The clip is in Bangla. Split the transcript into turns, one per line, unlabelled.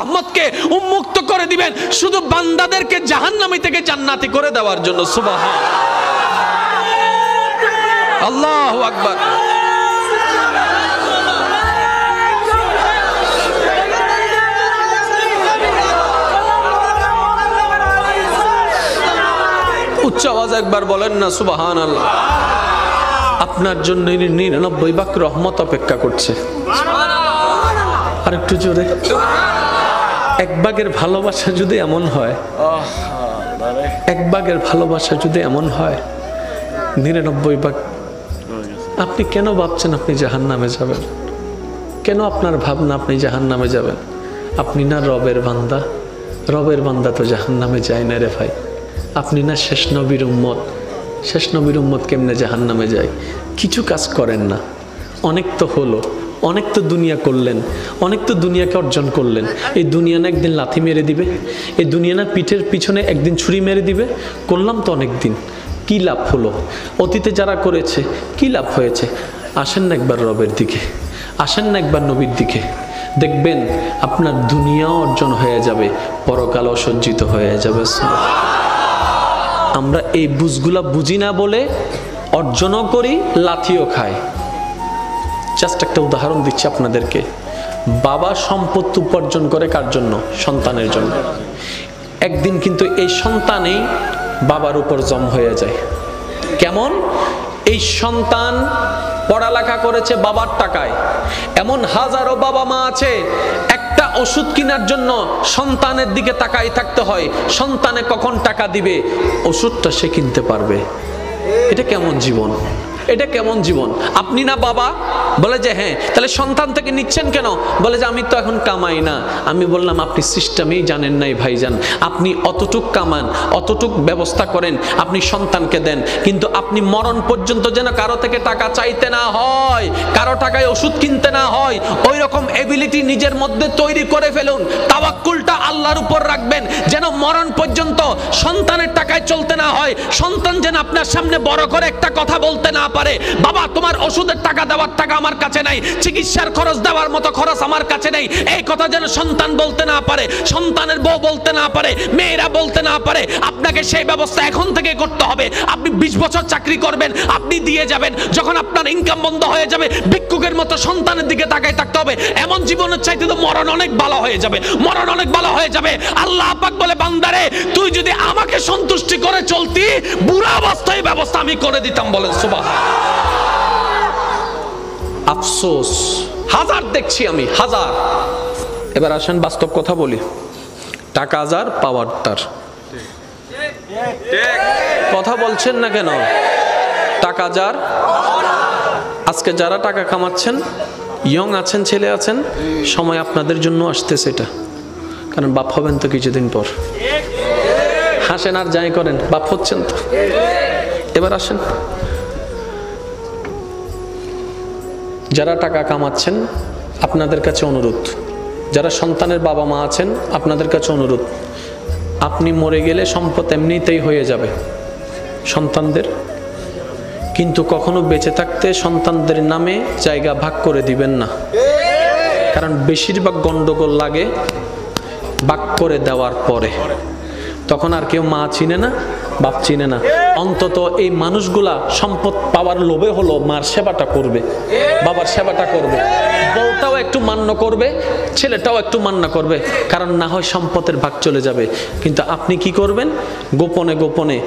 রহমতকে উন্মুক্ত করে দিবেন শুধু বান্দাদেরকে জাহান্নামী থেকে জান্নাতি করে দেওয়ার জন্য। সুবহান আল্লাহু আকবার। উচ্চ আওয়াজ একবার বলেন না সুবহানাল্লাহ। আপনার জন্য 99 ভাগ রহমত অপেক্ষা করছে। আর একটু জোরে। এক ভাগের ভালোবাসা যদি এমন হয়, এক ভাগের ভালোবাসা যদি এমন হয়, 99 ভাগ আপনি কেন ভাবছেন আপনি জাহান্নামে যাবেন? কেন আপনার ভাবনা আপনি জাহান্নামে যাবেন? আপনি না রবের বান্দা? রবের বান্দা তো জাহান্নামে যায় না রে ভাই। আপনি না শেষ নবীর উম্মত? শেষ নবীর উম্মত কেমনে জাহান্নামে যায়? কিছু কাজ করেন না, অনেক তো হলো, অনেক তো দুনিয়া করলেন, অনেক তো দুনিয়াকে অর্জন করলেন। এই দুনিয়া না একদিন লাথি মেরে দিবে, এই দুনিয়া না পিঠের পিছনে একদিন ছুরি মেরে দিবে। করলাম তো অনেক দিন, কী লাভ হলো? অতীতে যারা করেছে কী লাভ হয়েছে? আসেন না একবার রবের দিকে, আসেন না একবার নবীর দিকে, দেখবেন আপনার দুনিয়া অর্জন হয়ে যাবে, পরকাল অসজ্জিত হয়ে যাবে। আমরা এই বুঝগুলা বুঝি না বলে অর্জনও করি, লাথিও খাই। জাস্ট একটা উদাহরণ দিচ্ছি আপনাদেরকে। বাবা সম্পত্তি উপার্জন করে কার জন্য? সন্তানের জন্য। একদিন কিন্তু এই সন্তানেই বাবার উপর জম হয়ে যায়। কেমন? এই সন্তান পড়ালেখা করেছে বাবার টাকায়। এমন হাজারো বাবা মা আছে একটা ওষুধ কেনার জন্য সন্তানের দিকে তাকাই থাকতে হয়, সন্তানে কখন টাকা দিবে ওষুধটা সে কিনতে পারবে। এটা কেমন জীবন? এটা কেমন জীবন? আপনি না বাবা? বলে যে হ্যাঁ। তাহলে সন্তান থেকে নিচ্ছেন কেন? বলে যে আমি তো এখন কামাই না। আমি বললাম আপনি সিস্টেমেই জানেন নাই ভাইজান। আপনি অতটুক কামান, অতটুক ব্যবস্থা করেন, আপনি সন্তানকে দেন, কিন্তু আপনি মরণ পর্যন্ত যেন কারো থেকে টাকা চাইতে না হয়, কারো টাকায় ওষুধ কিনতে না হয়, ওই রকম এবিলিটি নিজের মধ্যে তৈরি করে ফেলুন। তাওয়াক্কুলটা আল্লাহর উপর রাখবেন, যেন মরণ পর্যন্ত সন্তানের টাকায় চলতে না হয়। সন্তান যেন আপনার সামনে বড় করে একটা কথা বলতে না পারে, বাবা তোমার ওষুধের টাকা দেওয়ার টাকা আমার কাছে নাই, চিকিৎসার খরচ দেওয়ার মতো খরচ আমার কাছে নেই। এই কথা যেন সন্তান বলতে না পারে, সন্তানের বউ বলতে না পারে, মেয়েরা বলতে না পারে। আপনাকে সেই ব্যবস্থা এখন থেকে করতে হবে। আপনি 20 বছর চাকরি করবেন, আপনি দিয়ে যাবেন, যখন আপনার ইনকাম বন্ধ হয়ে যাবে ভিক্ষুকের মতো সন্তানের দিকে তাকায় থাকতে হবে। এমন জীবনের চাইতে তো মরণ অনেক ভালো হয়ে যাবে, মরণ অনেক ভালো হয়ে যাবে। আল্লাহ পাক বলে বান্দারে তুই যদি আমাকে সন্তুষ্টি করে চলতি, বুড়া অবস্থায় ব্যবস্থা আমি করে দিতাম। বলেন সুবহানাল্লাহ। আফসোস হাজার দেখছি আমি, হাজার। এবার আসেন বাস্তব কথা বলি। টাকা যার পাওয়ার তার। কথা বলছেন না কেন? টাকা যার। আজকে যারা টাকা কামাচ্ছেন, ইয়ং আছেন, ছেলে আছেন, সময় আপনাদের জন্য আসতেছে এটা। কারণ বাপ হবেন তো কিছুদিন পর। হাসেন আর যাই করেন, বাপ হচ্ছেন তো। এবার আসেন, যারা টাকা কামাচ্ছেন আপনাদের কাছে অনুরোধ, যারা সন্তানের বাবা মা আছেন আপনাদের কাছে অনুরোধ, আপনি মরে গেলে সম্পদ এমনিতেই হয়ে যাবে সন্তানদের, কিন্তু কখনো বেঁচে থাকতে সন্তানদের নামে জায়গা ভাগ করে দিবেন না। কারণ বেশিরভাগ গন্ডগোল লাগে ভাগ করে দেওয়ার পরে। তখন আর কেউ মা চিনে না, বাপ চিনে না। অন্তত এই মানুষগুলা সম্পদ পাওয়ার লোভে হলো মার সেবাটা করবে, বাবার সেবাটা করবে, বউটাও একটু মান্য করবে, ছেলেটাও একটু মান্য করবে। কারণ না হয় সম্পদের ভাগ চলে যাবে। কিন্তু আপনি কি করবেন? গোপনে গোপনে